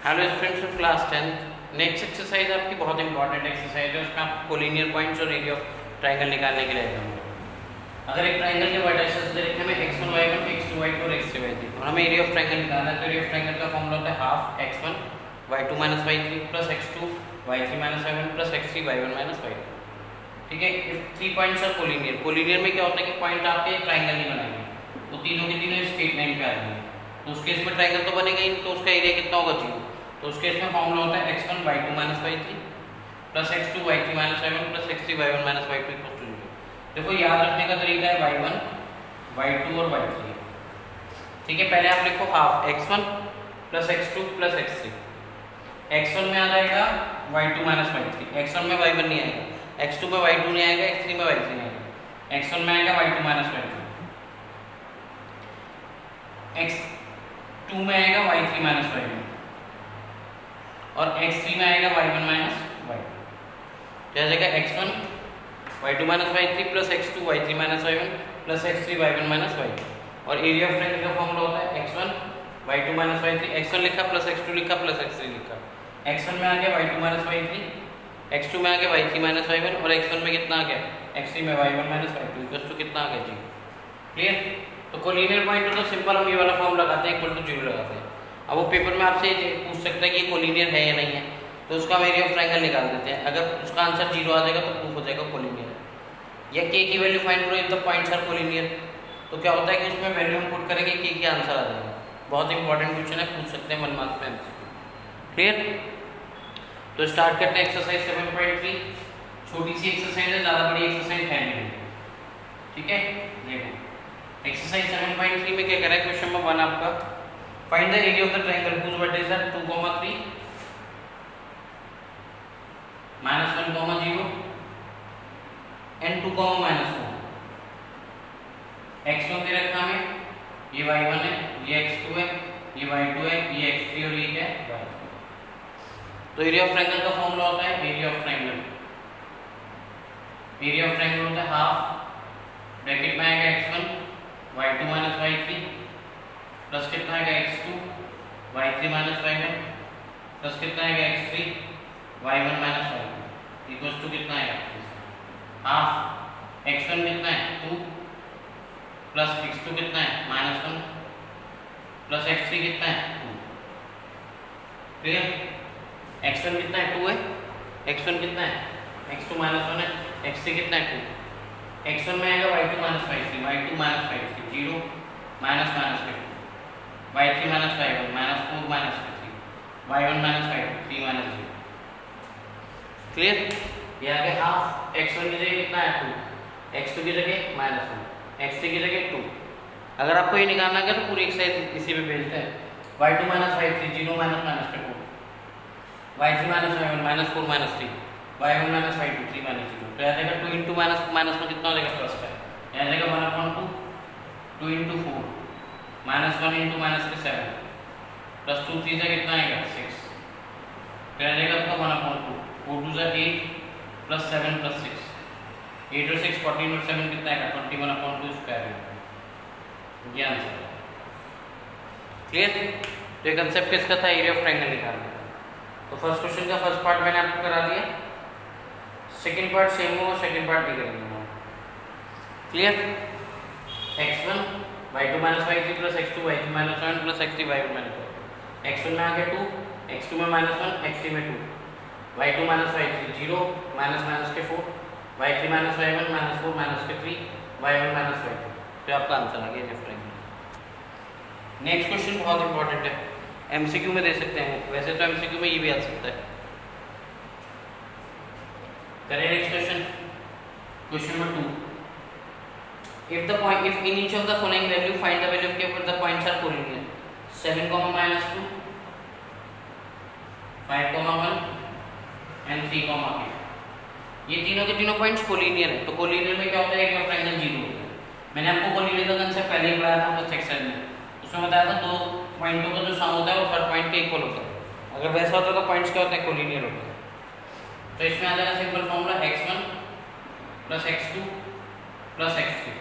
Hello students of class 10। Next exercise आपकी बहुत important exercise है। उसमें आपको कोलिनियर पॉइंट्स और एरिया ऑफ ट्रायंगल निकालने के लिए रहेगा। अगर एक ट्रायंगल के वर्टिसेस दे रखे हमें x1 y1 x2 y2 और x3 y3 और हमें एरिया ऑफ ट्रायंगल निकालना है, तो एरिया ऑफ ट्रायंगल का फॉर्मूला होता है half x1 y2 - y3 plus x2 y3 - y1 plus x3 y1 - y2। ठीक है, if 3 points are collinear. Collinear में क्या होता है कि पॉइंट आपके ट्रायंगल नहीं बनाएंगे, तो तीनों के तीनों स्ट्रेट लाइन पे आ जाएंगे, तो उस केस में ट्रायंगल तो बनेगा ही, तो उसका एरिया कितना होगा, 0। तो उस केस में फॉर्मूला होता है x1 y2 - y3 plus x2 y3 - y1 plus x3 y1 - y2 equal to 0। देखो याद रखने का तरीका है y1 y2 और y3। ठीक है, पहले आप लिखो half x1 plus x2 plus x3। x1 में आ जाएगा y2 - y3, x1 में y1 नहीं आएगा, x2 में y2 नहीं आएगा, x3 में y3 नहीं आएगा। x1 में आएगा y2 - y3, x2 में आएगा y3 - y1 और x3 में आएगा y1 - y2। क्या आ जाएगा x1 y2 - y3 plus x2 y3 - y1 plus x3 y1 - y2। और एरिया ऑफ ट्रायंगल का फॉर्मूला होता है x1 y2 - y3, x1 लिखा प्लस x2 लिखा प्लस x3 लिखा। x1 में आ गया y2 - y3, x2 में आ गया y3 - y1 और x1 में कितना आ गया, x3 में y1 - y2 इक्वल टू कितना आ गया, 0। क्लियर? तो कोलिनियर पॉइंट तो सिंपल हम ये वाला फॉर्म लगाते हैं, इक्वल टू 0 लगाते हैं। अब वो पेपर में आपसे पूछ सकता है कि ये कोलिनियर है या नहीं है, तो उसका हम एरिया ऑफ ट्रायंगल निकाल देते हैं। अगर उसका आंसर 0 आ जाएगा तो प्रूफ हो जाएगा कोलिनियर। या k की वैल्यू फाइंड करो if the points are collinear, तो क्या होता है कि उसमें वैल्यू हम पुट करेंगे, k की आंसर आ जाएगा। बहुत इंपॉर्टेंट क्वेश्चन है, पूछ सकते हैं 1 मार्क्स में MCQ। क्लियर? तो स्टार्ट करते हैं एक्सरसाइज 7.3। छोटी सी एक्सरसाइज है, ज़्यादा बड़ी एक्सरसाइज है नहीं। ठीक है, देखो एक्सरसाइज 7.3 में क्या कह रहा है, क्वेश्चन नंबर 1 आपका find the area of the triangle whose vertices are 2, 3 -1, 0 and 2, -1। x1 दे रखा हमें, ये y1 है, ये x2 है, ये y2 है, ये x3 और ये क्या है, y3। तो एरिया ऑफ ट्रायंगल का फॉर्मूला होता है एरिया ऑफ ट्रायंगल होता है हाफ ब्रैकेट में आएगा x1 y2 - y3 प्लस कितना आएगा x2 y3 - y1 प्लस कितना आएगा x3 y1 - y2 equals to कितना आएगा, हाफ x1 कितना है 2 प्लस x2 कितना है -1 प्लस x3 कितना है 2। क्लियर? x1 कितना है 2 है, x1 कितना है x2 -1 है, x3 कितना है 2। x1 में आएगा y2 - y3, y2 - y3 0 minus minus के y3 - y1 -4 -3 y1 - y2 3 - 0। Clear? ये आ गया हाफ। x1 की जगह कितना है 2, x2 की जगह -1, x3 की जगह 2। अगर आपको ये निकालना है तो पूरी एक्सरसाइज इसी पे भेजते हैं। y2 - y3 0 माइनस के 4, y3 - y1 -4 -3 y1 - y2 3 - 0। तो आ जाएगा 2 इंटू माइनस में कितना हो जाएगा, प्लस का आ जाएगा 1/2 2 इंटू 4 -1 इंटू माइनस के 7 प्लस 2 3 से कितना आएगा 6। तो आ जाएगा आपका 1/2 4 2 से 8 प्लस 7 प्लस 6 8 और 6 14 और 7 कितना आएगा 21/2 स्क्वायर है। ये आंसर है। क्लियर? तो ये कंसेप्ट किसका था, एरिया ऑफ ट्रायंगल निकालने का। तो फर्स्ट क्वेश्चन का फर्स्ट पार्ट मैंने आपको करा दिया, सेकंड पार्ट सेम होगा, सेकंड पार्ट भी करेंगे। Clear? x1 y2 - y3 plus x2 y3 - y1 plus x3 y1 - y2। x1 में आ गया 2, x2 में -1, x3 में 2, y2 - y3 0 माइनस के 4 y3 - y1 -4 के 3 y1 - y2। तो आपका आंसर आ गया area of triangle. Next question बहुत इंपॉर्टेंट है, MCQ में दे सकते हैं, वैसे तो MCQ में ये भी आ सकता है। करें next question, question number 2। if in each of the following value find the value of k where the points are collinear 7, -2 5, 1 and 3, 8। ये तीनों के तीनों पॉइंट्स कोलिनियर है। तो कोलिनियर में क्या होता है, एरिया ऑफ ट्रायंगल 0 होता है। मैंने आपको कोलिनियर का कांसेप्ट पहले ही पढ़ाया था फर्स्ट सेक्शन में, उसमें बताया था दो पॉइंटों का जो सम होता है वो हर पॉइंट के इक्वल होता है। अगर वैसा होता तो पॉइंट्स क्या होते हैं, कोलिनियर होते हैं। तो इसमें आ जाएगा simple formula x1 plus x2 plus x3।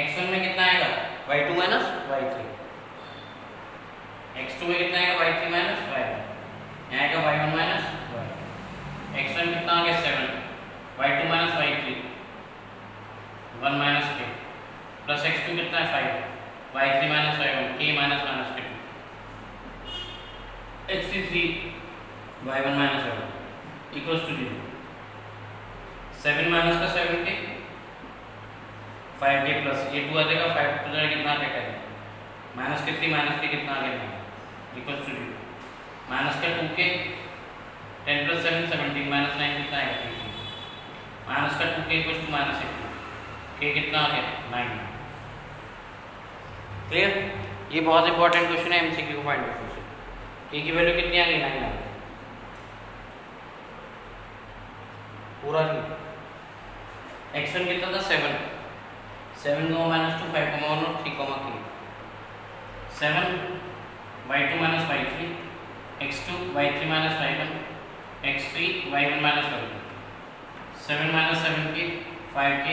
x1 में कितना आएगा y2 - y3, x2 में कितना आएगा 1 माइनस के प्लस x2 कितना है 5 y3 minus y1 k minus minus के x3 y1 minus y1 equals to 0 7 minus का 7k 5k प्लस ये 2 आ जाएगा 5 तो जाएगा कितना आ जाएगा माइनस के 3 माइनस के कितना आ गया इक्वल्स टू 0 माइनस का 2k 10 प्लस 7 17 माइनस 9 कितना आएगा माइनस का 2k equals to minus 8 k कितना आ गया 9 क्लियर। ये बहुत इंपॉर्टेंट क्वेश्चन है एमसीक्यू को फाइंड करने से k की वैल्यू कितनी आ गई 9 आ गई पूरा नहीं x1 कितना था 7 7 माइनस 2 5 1 और 3 3 7 y2 minus y3 x2 y3 minus y1 x3 y1 minus y2 7 minus 7k 5k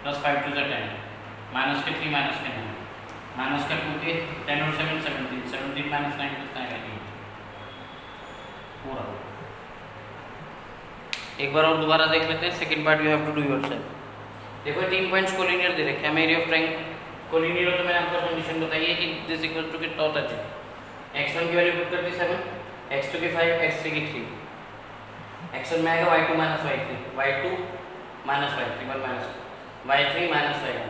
plus 5 to 10 minus k 3 minus के 9 माइनस का 2k 10 और 7 17 17 माइनस 9 कितना आएगा पूरा। एक बार और दोबारा देख लेते हैं second part you have to do yourself. देखो 3 पॉइंट्स कोलिनियर दे रखे हैं एरिया ऑफ ट्रायंगल कोलिनियर हो तो मैंने आपको कंडीशन बताई है कि दिस इक्वल टू कितना होता है x1 की वैल्यू पुट कर दी 7 x2 की 5 x3 की 3 x1 में आएगा y2 minus y3 y2 minus y3 1 minus y3 minus y1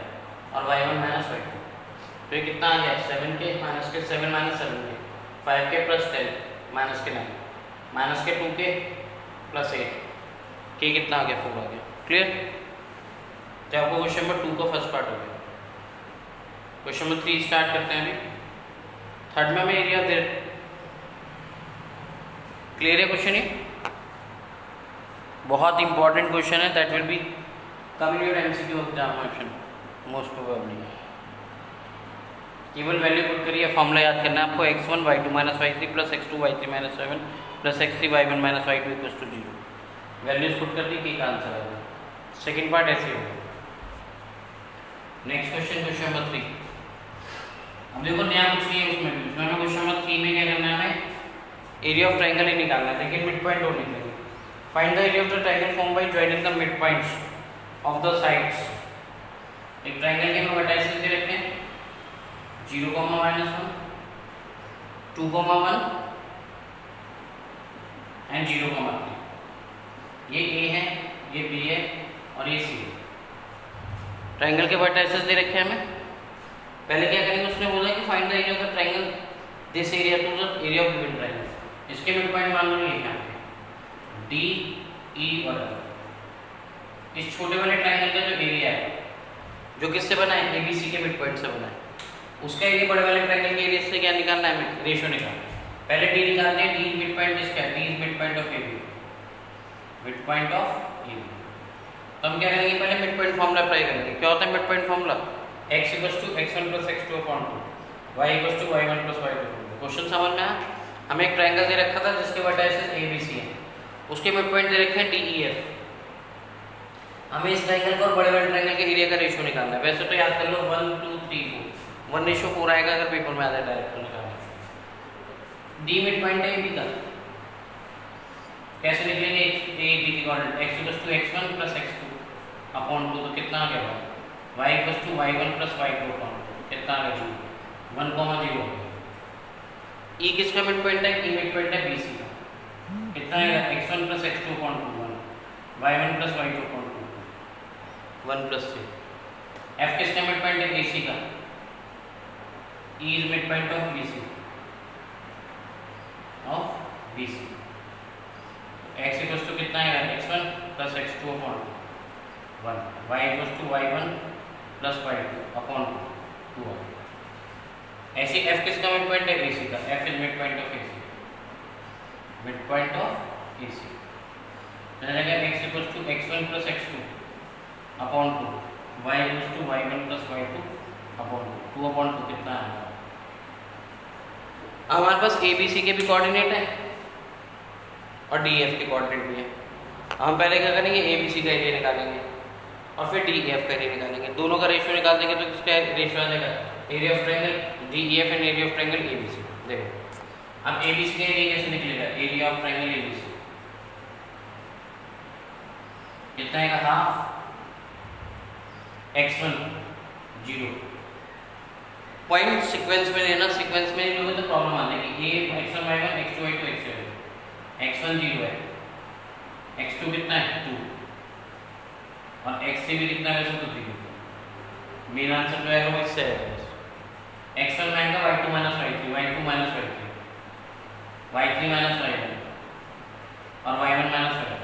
और y1 माइनस y2 तो ये कितना आ गया 7k माइनस के 7 minus 7k 5k plus 10 minus के 9 माइनस के 2k प्लस 8 k कितना आ गया 4 आ गया। क्लियर। तो आपको क्वेश्चन नंबर 2 का फर्स्ट पार्ट हो गया। क्वेश्चन नंबर 3 स्टार्ट करते हैं अभी। थर्ड में हमें एरिया दे क्लियर है क्वेश्चन ये बहुत इंपॉर्टेंट क्वेश्चन है that will be coming your MCQ examination most probably. केवल वैल्यू पुट करिए फॉर्मूला याद करना है आपको x1 y2 minus y3 plus x2 y3 minus 7 plus x3 y1 minus y2 equals to 0 values put कर दी की का आंसर आएगा। सेकंड पार्ट ऐसे होगा। Next question question number 3। अब देखो नया कुछ नहीं है उसमें भी उसमें हमें क्वेश्चन नंबर 3 में क्या करना है एरिया ऑफ ट्रायंगल ही निकालना है लेकिन मिड पॉइंट और निकलेंगे। Find the area of the triangle form by joining the mid points of the sides. एक ट्रायंगल के हमें वर्टाइसेस दे रखे हैं 0, -1 2, 1 एंड 0, 3 ये A है ये B है और ये C है। ट्रायंगल के वर्टाइसेस दे रखे हैं हमें। पहले क्या करेंगे उसने बोला कि find the area of the triangle this area to the area of given triangle. इसके मिड पॉइंट मान लो ये है D E और F। इस छोटे वाले ट्रायंगल का जो एरिया है जो किससे बना है ABC के मिड पॉइंट से बना है उसका एरिया बड़े वाले ट्रायंगल के एरिया से क्या निकालना है हमें रेशियो निकालना है। पहले D निकालते हैं D मिड पॉइंट किसका है D is mid point of AB mid point of AB। तो हम क्या करेंगे पहले मिड पॉइंट फार्मूला अप्लाई करेंगे। क्या होता है mid point formula x = x1 + x2 upon 2 y = y1 + y2। Question समझ में आया। हमें एक ट्रायंगल दे रखा था जिसके वर्टाइसेस ABC हैं उसके मिड पॉइंट दे रखे हैं DEF। हमें इस ट्रायंगल को और बड़े वाले ट्रायंगल के एरिया का रेशियो निकालना है। वैसे तो याद कर लो 1 2 3 4 1:4 आएगा अगर पेपर में आ जाए डायरेक्ट निकालना। D मिड पॉइंट है AB का कैसे निकलेंगे A D की coordinate x = x1 + x2 upon 2 तो कितना आ गया y = y1 + y2 upon 2 कितना आ गया 1, 0। E किसका मिड पॉइंट है E मिड पॉइंट है BC का कितना आएगा x1 + x2 upon 2 1 y1 + y2 upon 2 1 + 3। F किसका मिड पॉइंट है AC का E is midpoint of BC x equals to कितना आएगा x1 + x2 upon 1 y equals to y1 + y2 upon 2। ऐसे f किसका मिड पॉइंट है AC का f is mid point of AC mid point of AC तो जाएगा x equals to x1 + x2 upon 2 y equals to y1 + y2 upon 2 upon 2 कितना आएगा। हमारे पास ABC के भी कोऑर्डिनेट है और DF के कोऑर्डिनेट भी है। हम पहले क्या करेंगे ABC का एरिया निकालेंगे और फिर DEF का एरिया निकालेंगे। दोनों का रेशियो निकाल देंगे तो किसका रेशियो आ जाएगा area of triangle DEF and area of triangle ABC। देखो अब ABC का एरिया कैसे निकलेगा एरिया ऑफ ट्रायंगल ABC कितना आएगा हाफ x1 0। पॉइंट सीक्वेंस में लेना, सीक्वेंस में लोगे तो प्रॉब्लम आ जाएगी। ए x1 y1 x2 y2 x7, x1 0 है, x2 कितना है 2 और x3 भी कितना है वैसे तो 0। मेन आंसर जो है वो इससे है। x1 आएगा y2 minus y3, y2 minus y3, y3 minus y1 और y1 माइनस y2।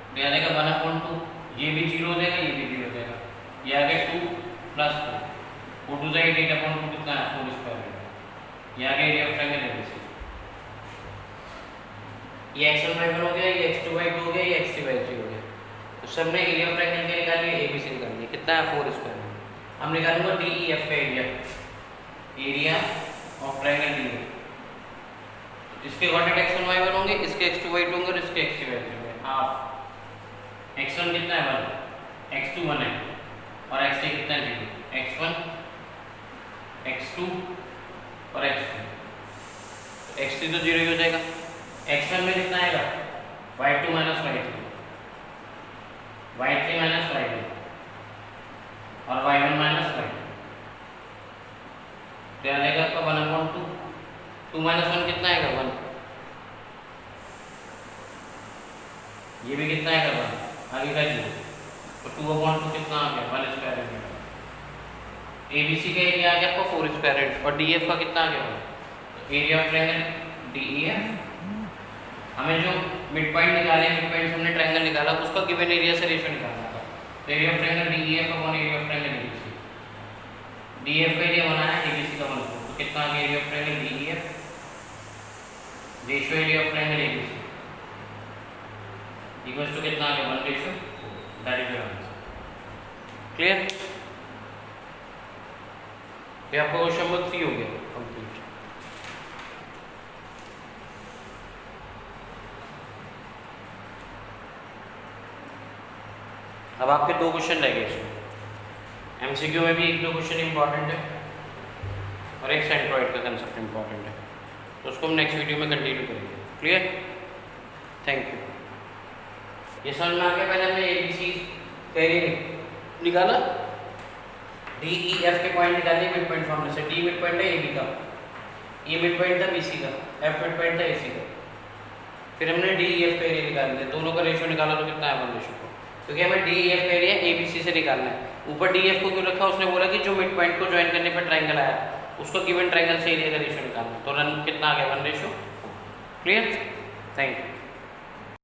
तो याद आएगा 1/2, ये भी 0 हो जाएगा, ये भी 0 हो जाएगा। ये आ गया 2 प्लस 2, 4 2 8 8/2 कितना है 4 स्क्वायर है। ये आ गया एरिया ऑफ ट्रायंगल एबीसी। ये x1 y1 हो गया, ये x2 y2 हो गया, ये x3 y3 हो गया। तो सब में एरिया ऑफ ट्रायंगल क्या निकाल लिया, एबीसी निकाल लिया। कितना है 4 स्क्वायर है। हम निकालूंगा डीईएफ का area, area of triangle D. इसके कोऑर्डिनेट x1 y1 होंगे, इसके x2 y2 होंगे और इसके x3 y3 होंगे। हाफ x1 कितना है 1, x2 1 है और x3 कितना है 0। x1 x2 और x3, x3 तो 0 ही हो जाएगा। x1 में कितना आएगा y2 minus y3, y3 minus y1 और y1 माइनस y2। क्या आएगा आपका 1/2, 2 माइनस 1 कितना आएगा 1, ये भी कितना आएगा 1, आगे का 0। तो 2/2 कितना आ गया 1 स्क्वायर है। एबीसी का एरिया आ गया आपका 4 स्क्वायर है और डीएफ का कितना आ गया, एरिया ऑफ ट्रायंगल डीईएफ। हमें जो मिड पॉइंट निकाले, मिड पॉइंट हमने ट्रायंगल निकाला तो उसका गिवन एरिया से रेशियो निकालना था। तो area of triangle DEF upon area of triangle ABC. DF का एरिया 1 है, एबीसी का 1, तो कितना आ गया area of triangle DEF ratio area of triangle ABC equals to कितना आ गया 1/4। That is your answer. Clear? ये आपका क्वेश्चन नंबर 3 हो गया कंप्लीट। अब आपके 2 क्वेश्चन रह गए इसमें। एमसीक्यू में भी 1-2 क्वेश्चन इंपॉर्टेंट है और एक सेंट्रॉइड का कंसेप्ट इंपॉर्टेंट है, तो उसको हम नेक्स्ट वीडियो में कंटिन्यू करेंगे। क्लियर? Thank you. ये समझ में आ गया। पहले हमने एबीसी का एरिया निकाला, डीईएफ के पॉइंट निकाले मिड पॉइंट फॉर्मूले से। डी मिड पॉइंट है एबी का, ए मिड पॉइंट था बीसी का, एफ मिड पॉइंट था एसी का। फिर हमने डीईएफ का एरिया निकाल दिया, दोनों का रेशियो निकाला तो कितना है 1/4, क्योंकि हमें डीईएफ का एरिया एबीसी से निकालना है। ऊपर डीएफ को क्यों रखा, उसने बोला कि जो मिड पॉइंट को ज्वाइन करने पर ट्रायंगल आया उसको गिवन ट्रायंगल से एरिया का रेशियो निकालना है। तो रन कितना आ गया 1/4। क्लियर? Thank you.